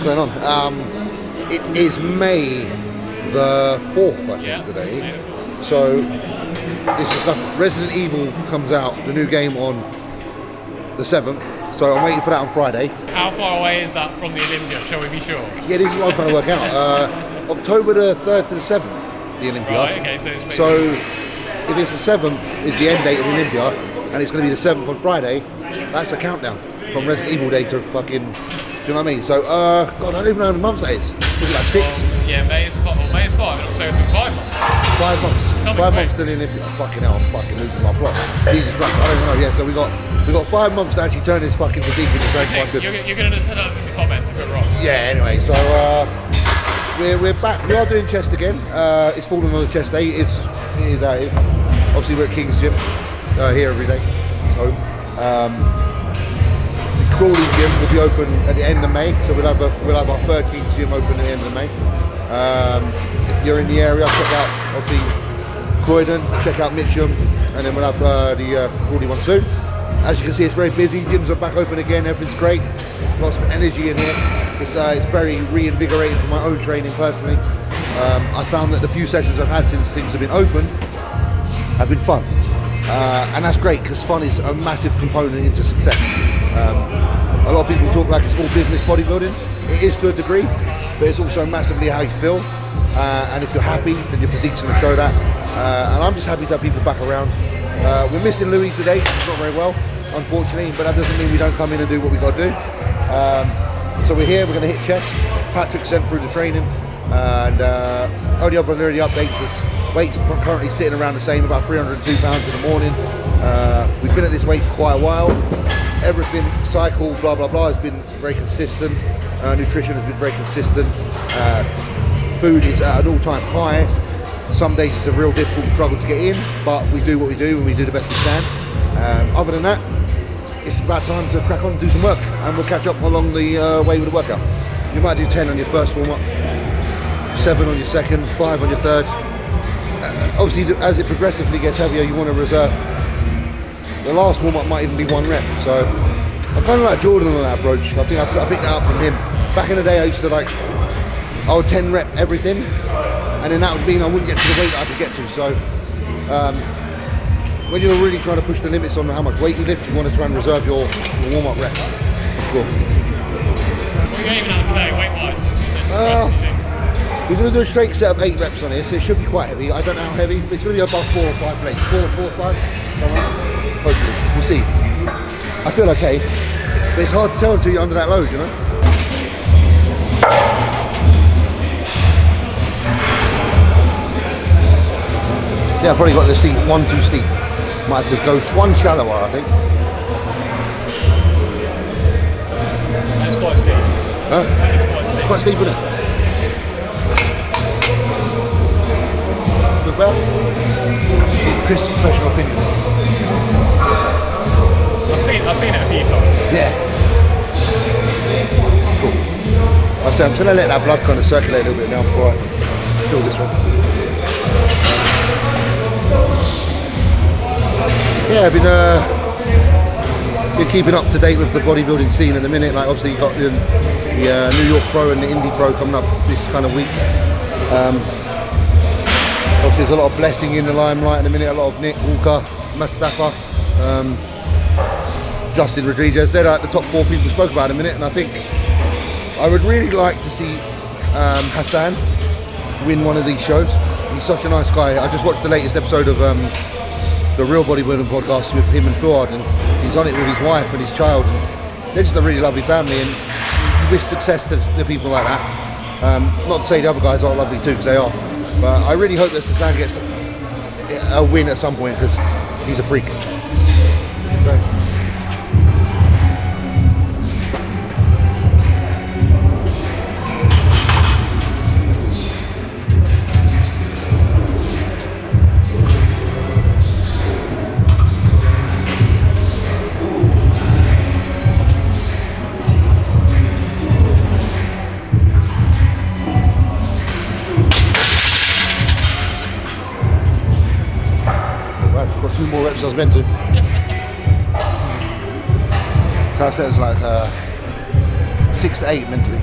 going on? It is May the 4th, I think, today. So this is stuff. Resident Evil comes out, the new game, on the 7th. So I'm waiting for that on Friday. How far away is that from the Olympia? Shall we be sure? Yeah, this is what I'm trying to work out. October the 3rd to the 7th, the Olympia. Right, okay, so it's so if it's the 7th is the end date of the Olympia, and it's going to be the 7th on Friday, that's a countdown from Resident Evil Day to fucking, do you know what I mean? So, God, I don't even know how many months that is. Is it like 6? Yeah, May is 5, and also it's 5 months. 5 months. 5 months to the Olympia. Oh, fucking hell, I'm fucking losing my plot. Jesus Christ, I don't even know. Yeah, so we got 5 months to actually turn this fucking physique into something quite good. You're going to just head up in the comments if we're wrong. Yeah, anyway, so we're back. We are doing chest again. It's fallen on the chest day. It is how it is. Obviously, we're at King's Gym here every day. It's home. The crawling gym will be open at the end of May, so we'll have our third King's Gym open at the end of May. If you're in the area, check out obviously Croydon, check out Mitcham, and then we'll have the Crawley one soon. As you can see, it's very busy. Gyms are back open again. Everything's great. Lots of energy in here. It's very reinvigorating for my own training personally. I found that the few sessions I've had since things have been open have been fun. And that's great because fun is a massive component into success. A lot of people talk like it's all business bodybuilding. It is to a degree, but it's also massively how you feel. And if you're happy, then your physique's going to show that. And I'm just happy to have people back around. We're missing Louis today. He's not very well, unfortunately, but that doesn't mean we don't come in and do what we got to do. So we're here. We're going to hit chest. Patrick sent through the training, and only other early updates is weights currently sitting around the same, about 302 pounds in the morning. We've been at this weight for quite a while. Everything, cycle, blah blah blah, has been very consistent. Nutrition has been very consistent. Food is at an all-time high. Some days it's a real difficult struggle to get in, but we do what we do and we do the best we can. Other than that, it's about time to crack on and do some work, and we'll catch up along the way with the workout. You might do 10 on your first warm-up, 7 on your second, 5 on your third. Obviously, as it progressively gets heavier, you want to reserve. The last warm-up might even be 1 rep, so I'm kind of like Jordan on that approach. I think I picked that up from him. Back in the day, I used to I would 10 rep everything, and then that would mean I wouldn't get to the weight that I could get to. So when you're really trying to push the limits on how much weight you lift, you want to try and reserve your warm-up rep. Sure. What are you aiming at today, weight-wise? We're going to do a straight set of 8 reps on this. It should be quite heavy. I don't know how heavy, but it's going to be above 4 or 5 plates. 4 or 5? Hopefully. We'll see. I feel okay, but it's hard to tell until you're under that load, you know? Yeah, I've probably got the seat 1 too steep. Might have to go 1 shallower, I think. That's quite steep. Huh? It's quite steep, isn't it? Look well. Chris' professional opinion. I've seen it a few times. Yeah. Cool. I'm just going to let that blood kind of circulate a little bit now before I fill this one. Yeah, I've been keeping up to date with the bodybuilding scene at the minute. Like obviously you got the New York Pro and the Indie Pro coming up this kind of week. Obviously there's a lot of Blessing in the limelight in a minute, a lot of Nick Walker, Mustafa, Justin Rodriguez. They're like the top 4 people we spoke about in a minute, and I think I would really like to see Hassan win one of these shows. He's such a nice guy. I just watched the latest episode of the Real Bodybuilding podcast with him and Fuad, and he's on it with his wife and his child, and they're just a really lovely family, and you wish success to people like that. Not to say the other guys aren't lovely too, because they are, but I really hope that Hassan gets a win at some point, because he's a freak. Okay. Got 2 more reps I was meant to. I said it's like 6 to 8 meant to be.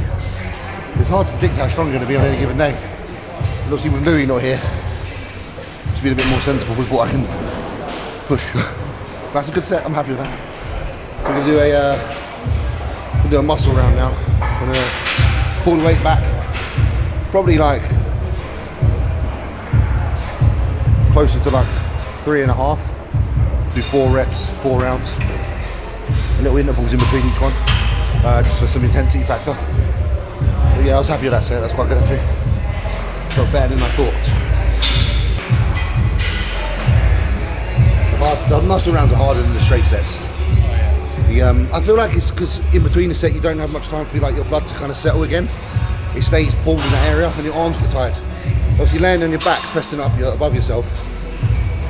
It's hard to predict how strong you're going to be on any given day. And obviously with Louis not here, just being a bit more sensible with what I can push. But that's a good set, I'm happy with that. So we're going to do a muscle round now. I'm going to pull the weight back, probably like closer to like 3.5. Do 4 reps, 4 rounds. Little intervals in between each one, just for some intensity factor. But yeah, I was happy with that set, that's quite good actually. Felt better than I thought. The muscle rounds are harder than the straight sets. I feel like it's because in between the set you don't have much time for like your blood to kind of settle again. It stays pulled in that area and your arms get tired. Obviously laying on your back, pressing up above yourself,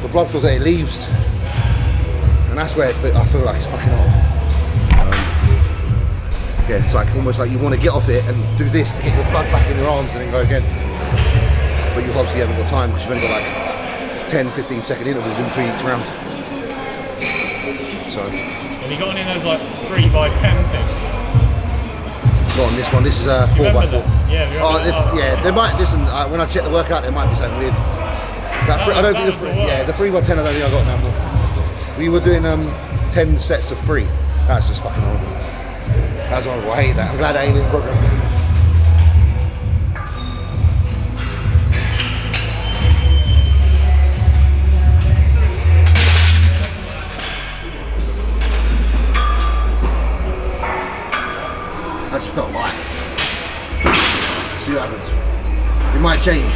the blood feels like it leaves. And that's where I feel like it's fucking hard. Yeah, it's like almost like you want to get off it and do this to get your blood back in your arms and then go again. But you obviously haven't got time because you've only got like 10-15 second intervals in between each round. So. Have you got any of those like 3x10 things? Not on this one. This is a 4x4. Yeah. Yeah. They might listen. When I check the workout, there might be something weird. I don't think the 3x10. I don't think I got now. We were doing 10 sets of 3. That's just fucking horrible. That's horrible. I hate that. I'm glad I ain't in the program. I just felt light. See what happens. It might change.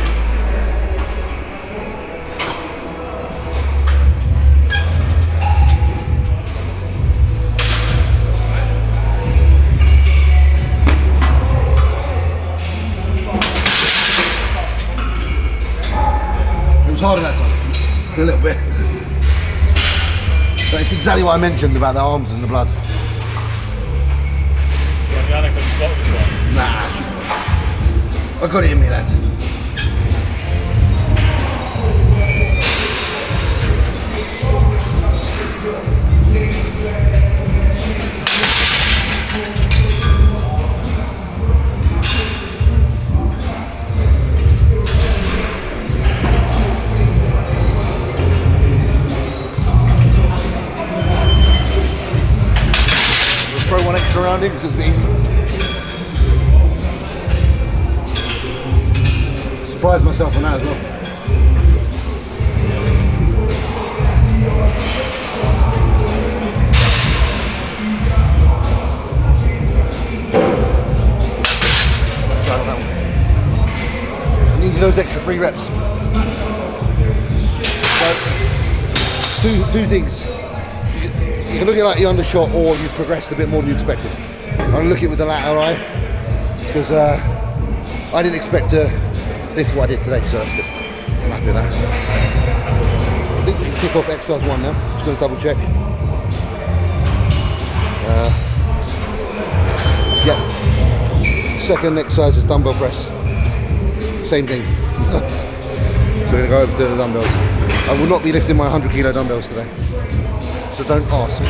It was harder that time, a little bit. But it's exactly what I mentioned about the arms and the blood. Nah, I got it in me, lad. We'll throw one extra round in because it's easy. Surprised myself on that as well. I needed those extra 3 reps. So, two things. You can look at it like you're undershot or you've progressed a bit more than you expected. I'm going to look at it with the latter eye because I didn't expect to lift what I did today, so that's good. I'm happy with that. I think we can tick off exercise 1 now. Just going to double check. Yeah. Second exercise is dumbbell press. Same thing. So we're going to go over to the dumbbells. I will not be lifting my 100 kilo dumbbells today. So don't ask.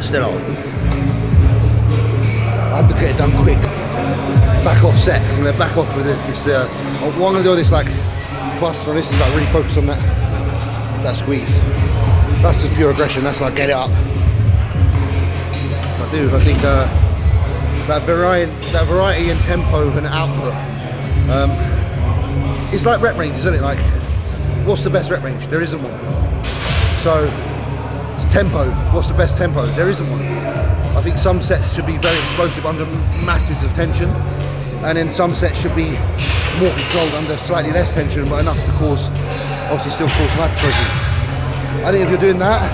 Still on. I had to get it done quick. Back off set. I'm going to back off with this. What I'm going to do this like plus on this is like really focus on that squeeze. That's just pure aggression. That's like get it up. I do. I think that variety and tempo and output. It's like rep range, isn't it? Like, what's the best rep range? There isn't one. So. Tempo, what's the best tempo? There isn't one. I think some sets should be very explosive under masses of tension, and then some sets should be more controlled under slightly less tension, but enough to cause, obviously still cause hypertrophy. I think if you're doing that,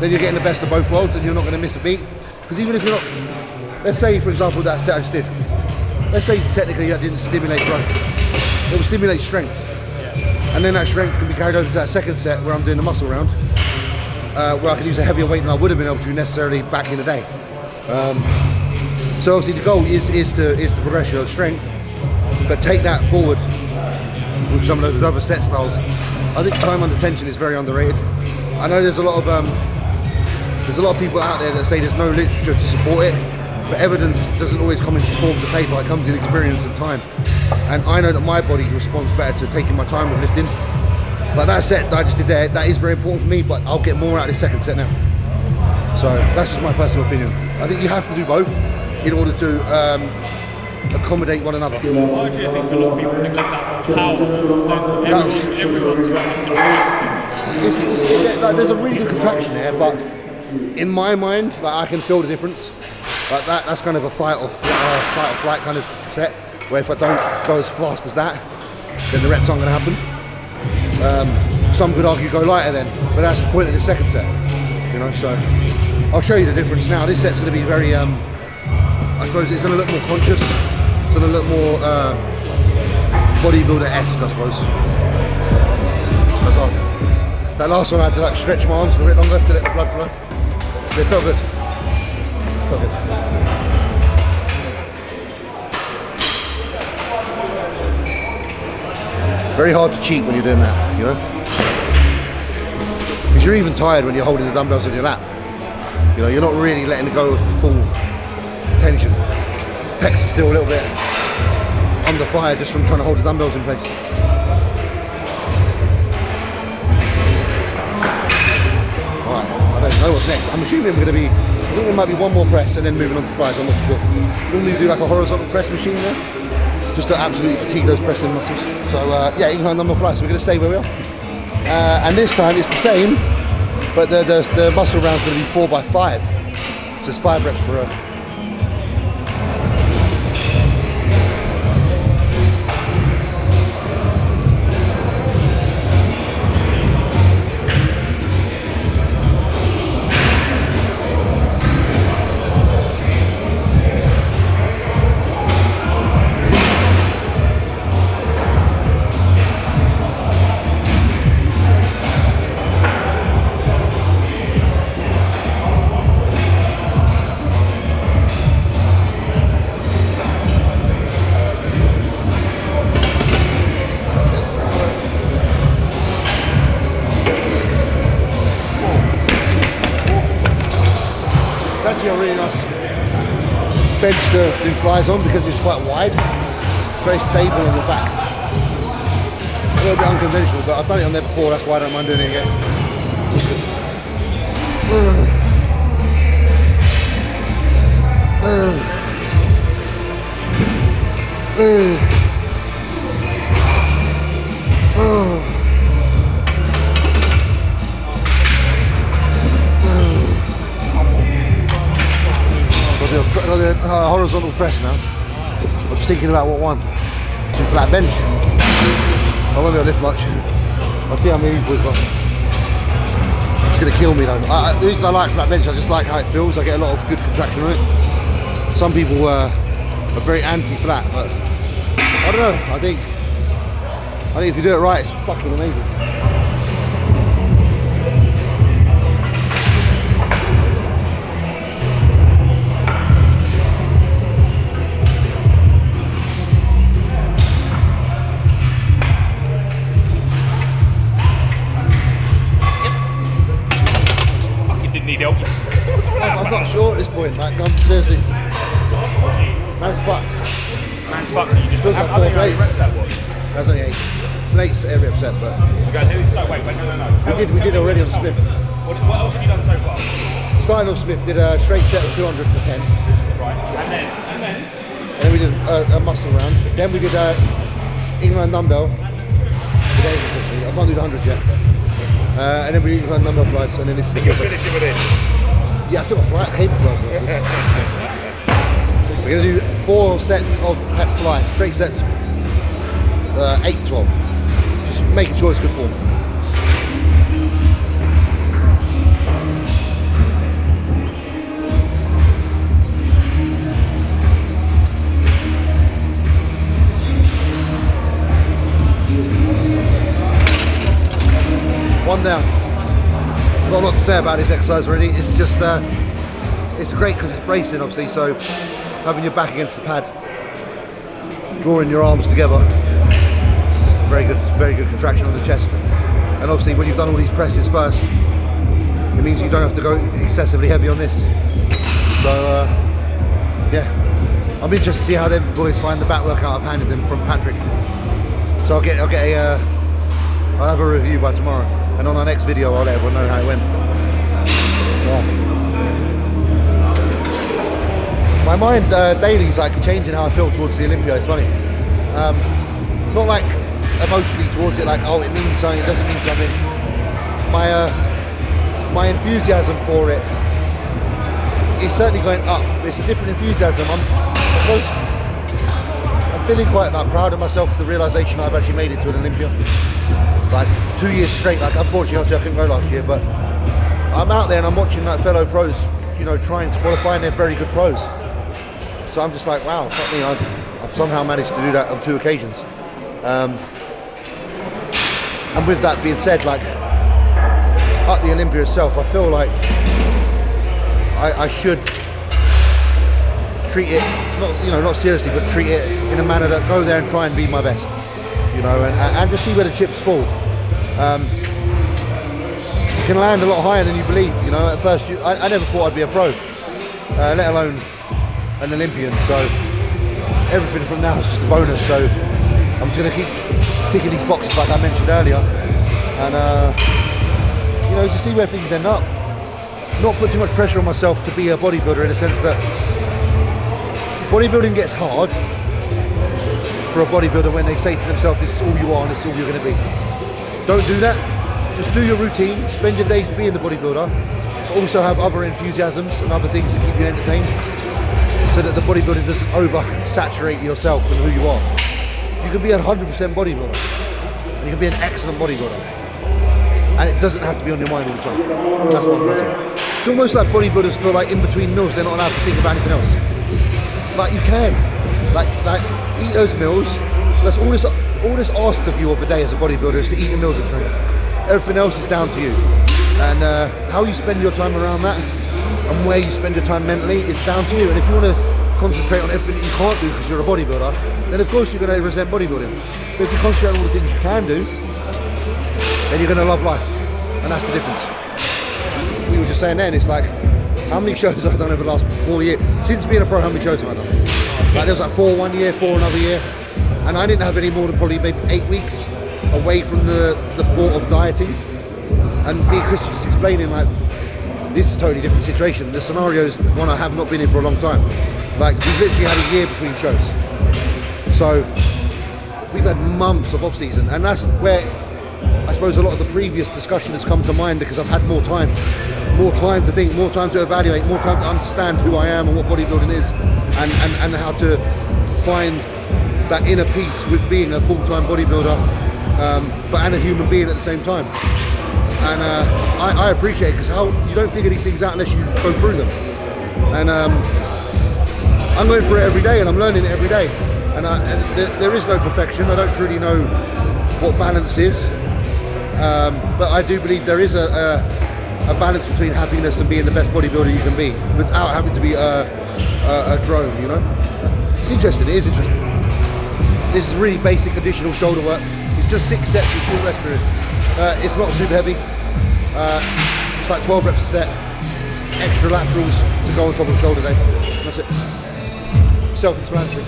then you're getting the best of both worlds and you're not going to miss a beat. Because even if you're not, let's say for example that set I just did, let's say technically that didn't stimulate growth. It will stimulate strength. And then that strength can be carried over to that second set where I'm doing the muscle round, where I can use a heavier weight than I would have been able to necessarily back in the day. So obviously the goal is to progress your strength, but take that forward with some of those other set styles. I think time under tension is very underrated. I know there's a lot of people out there that say there's no literature to support it, but evidence doesn't always come in forms of paper. It comes in experience and time. And I know that my body responds better to taking my time with lifting. Like that set that I just did there, that is very important for me, but I'll get more out of this second set now. So that's just my personal opinion. I think you have to do both in order to accommodate one another. I actually think a lot of people neglect that power. Everyone's like, there's a really good contraction there, but in my mind, like, I can feel the difference. Like that's kind of a fight or flight kind of set, where if I don't go as fast as that, then the reps aren't going to happen. Some could argue go lighter then, but that's the point of the second set, you know. So I'll show you the difference now. This set's going to be very, I suppose it's going to look more conscious. It's going to look more bodybuilder-esque, I suppose. That's all. That last one I had to like stretch my arms for a bit longer to let the blood flow. But it felt good. Felt good. Very hard to cheat when you're doing that, you know? Because you're even tired when you're holding the dumbbells in your lap. You know, you're not really letting go of full tension. Pecs are still a little bit under fire just from trying to hold the dumbbells in place. Alright, I don't know what's next. I'm assuming we're going to be, I think there might be one more press and then moving on to flies, I'm not sure. Normally we do like a horizontal press machine there, just to absolutely fatigue those pressing muscles. So yeah, incline dumbbell flies, so we're going to stay where we are. And this time it's the same, but the muscle round's going to be 4x5. So it's 5 reps per row. Actually a really nice bench to do flies on because it's quite wide, very stable on the back. A little bit unconventional, but I've done it on there before, that's why I don't mind doing it again. Another horizontal press now. I'm just thinking about what one. Some flat bench. I won't be able to lift much. I'll see how many equals, but it's going to kill me though. The reason I like flat bench, I just like how it feels. I get a lot of good contraction on it. Some people are very anti-flat, but I don't know. I think if you do it right, it's fucking amazing. I'm not sure at this point, like, I'm seriously. Man's fucked. Man's fucked. You just feels like 4 plates. That's only 8. It's an 8 every upset, but. We did already on Smith. What else have you done so far? Starting on Smith, did a straight set of 200 for 10. Right, and then we did a muscle round. Then we did incline dumbbell. Today, essentially. I can't do the 100 yet. And then we did incline dumbbell flies, and then this is the you're finishing with this. Yeah, I still got flight cable flies. We're going to do 4 sets of pep flies, straight sets, 8-12. Just making sure it's good form. one down. I've got a lot to say about this exercise really. It's just, it's great because it's bracing obviously, so having your back against the pad, drawing your arms together, it's just a very good contraction on the chest. And obviously when you've done all these presses first, it means you don't have to go excessively heavy on this. So yeah, I'm interested to see how them boys find the back workout I've handed them from Patrick. So I'll have a review by tomorrow, and on our next video I'll let everyone know how it went. Yeah. My mind daily is like changing how I feel towards the Olympia. It's funny. Not like emotionally towards it, like oh it means something, it doesn't mean something. My enthusiasm for it is certainly going up. It's a different enthusiasm. I'm feeling quite like proud of myself, the realization I've actually made it to an Olympia. Like 2 years straight. Like unfortunately I couldn't go last year, but I'm out there and I'm watching like fellow pros, you know, trying to qualify, and they're very good pros. So I'm just like, wow, fuck me, I've somehow managed to do that on 2 occasions. And with that being said, like at the Olympia itself, I feel like I should treat it, not seriously, but treat it in a manner that go there and try and be my best, you know, and just see where the chips fall. You can land a lot higher than you believe, you know. At first, I never thought I'd be a pro, let alone an Olympian, so everything from now is just a bonus. So I'm just going to keep ticking these boxes like I mentioned earlier, and you know, to see where things end up. Not put too much pressure on myself to be a bodybuilder, in the sense that bodybuilding gets hard for a bodybuilder when they say to themselves, this is all you are and this is all you're going to be. Don't do that. Just do your routine, spend your days being the bodybuilder, but also have other enthusiasms and other things that keep you entertained, so that the bodybuilding doesn't oversaturate yourself and who you are. You can be a 100% bodybuilder, and you can be an excellent bodybuilder, and it doesn't have to be on your mind all the time. That's what I'm trying to say. It's almost like bodybuilders feel like in between meals they're not allowed to think about anything else. Like you can, like eat those meals. That's all that's asked of you of a day as a bodybuilder, is to eat your meals and train. Everything else is down to you, and how you spend your time around that, and where you spend your time mentally, is down to you. And if you want to concentrate on everything that you can't do because you're a bodybuilder, then of course you're going to resent bodybuilding. But if you concentrate on all the things you can do, then you're going to love life, and that's the difference. We were just saying then, it's like, how many shows have I done over the last 4 years? Since being a pro, how many shows have I done? Like there was like 4 one year, 4 another year, and I didn't have any more than probably maybe 8 weeks away from the thought of dieting. And me and Chris were just explaining, like, this is a totally different situation. The scenario is one I have not been in for a long time. Like, we've literally had a year between shows. So we've had months of off season, and that's where I suppose a lot of the previous discussion has come to mind, because I've had more time to think, more time to evaluate, more time to understand who I am and what bodybuilding is, and how to find that inner peace with being a full-time bodybuilder, and a human being at the same time. And I appreciate it, because you don't figure these things out unless you go through them. And I'm going through it every day, and I'm learning it every day. And there is no perfection. I don't truly know what balance is, but I do believe there is a balance between happiness and being the best bodybuilder you can be, without having to be a drone, you know? It's interesting, it is interesting. This is really basic additional shoulder work. It's just 6 sets with full rest period. It's not super heavy. It's like 12 reps a set, extra laterals to go on top of shoulder day. That's it. Self-explanatory.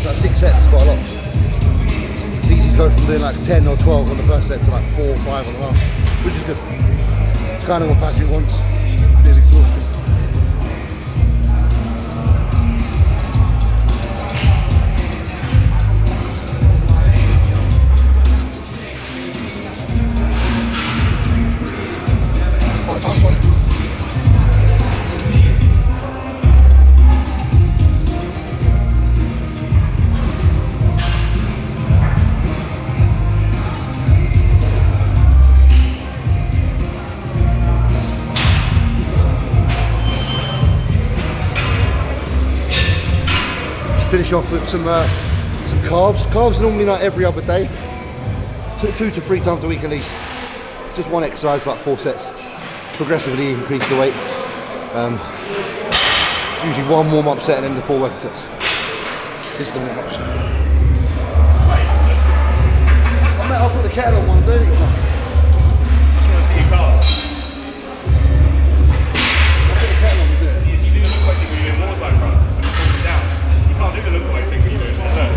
So 6 sets is quite a lot. It's easy to go from doing like 10 or 12 on the first set to like 4 or 5 on the last, which is good. It's kind of what Patrick wants. Bit exhausting. finish off with some calves. Calves are normally like every other day, 2 to 3 times a week at least. Just one exercise, like 4 sets. Progressively increase the weight. Usually one warm-up set and then the 4 working sets. This is the warm-up set. I'll put the kettle on 130. Just want to see your calves. I'll put the kettle on and do it. You do the look away thing when you're doing warzone run, when you're falling down. You can't do the look away thing when you're doing desert.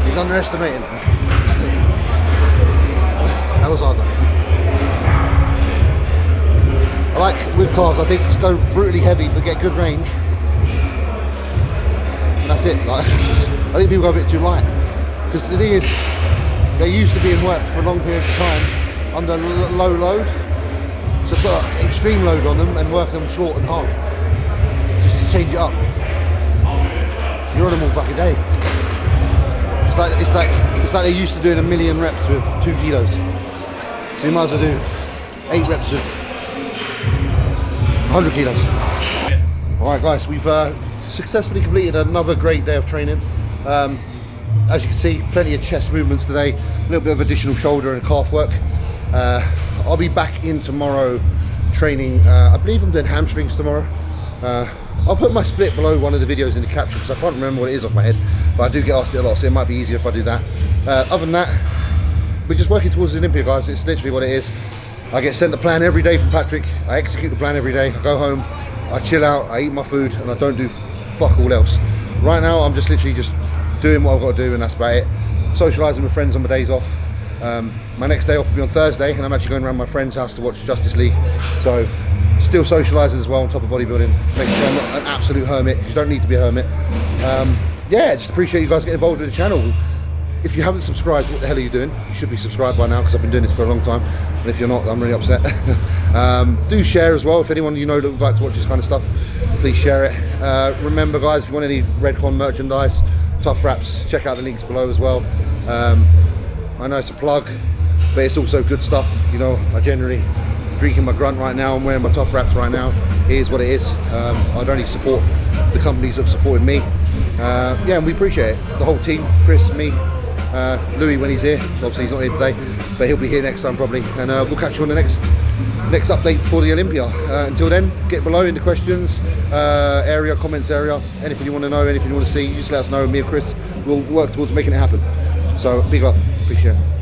He's underestimating. That was hard though. I like, with calves, I think just go brutally heavy but get good range. And that's it. Like, I think people go a bit too light. Because the thing is, they're used to being worked for long periods of time under low load. So put extreme load on them and work them short and hard. Just to change it up. You're on them all back a day. It's like they're used to doing 1 million reps with 2 kilos. So you might as well do 8 reps with 100 kilos. Alright guys, we've successfully completed another great day of training. As you can see, plenty of chest movements today, a little bit of additional shoulder and calf work. I'll be back in tomorrow training, I believe I'm doing hamstrings tomorrow. I'll put my split below one of the videos in the caption because I can't remember what it is off my head, but I do get asked it a lot, so it might be easier if I do that. Other than that, we're just working towards the Olympia, guys. It's literally what it is. I get sent the plan every day from Patrick, I execute the plan every day, I go home, I chill out, I eat my food, and I don't do fuck all else. Right now, I'm just literally just doing what I've got to do, and that's about it. Socialising with friends on my days off. My next day off will be on Thursday, and I'm actually going around my friend's house to watch Justice League. So, still socialising as well on top of bodybuilding, making sure I'm not an absolute hermit. You don't need to be a hermit. Yeah, just appreciate you guys getting involved with the channel. If you haven't subscribed, what the hell are you doing? You should be subscribed by now because I've been doing this for a long time. And if you're not, I'm really upset. Do share as well. If anyone you know that would like to watch this kind of stuff, please share it. Remember guys, if you want any Redcon merchandise, Tuff wraps, check out the links below as well. I know it's a plug, but it's also good stuff. You know, I generally drinking my grunt right now, I'm wearing my Tuff wraps right now. It is what it is. I'd only support the companies that have supported me. Yeah, and we appreciate it. The whole team, Chris, me, Louis when he's here. Obviously he's not here today, but he'll be here next time probably. And we'll catch you on the next update for the Olympia. Until then, get below in the questions area, comments area. Anything you want to know, anything you want to see, just let us know. Me and Chris will work towards making it happen. So big love, appreciate it.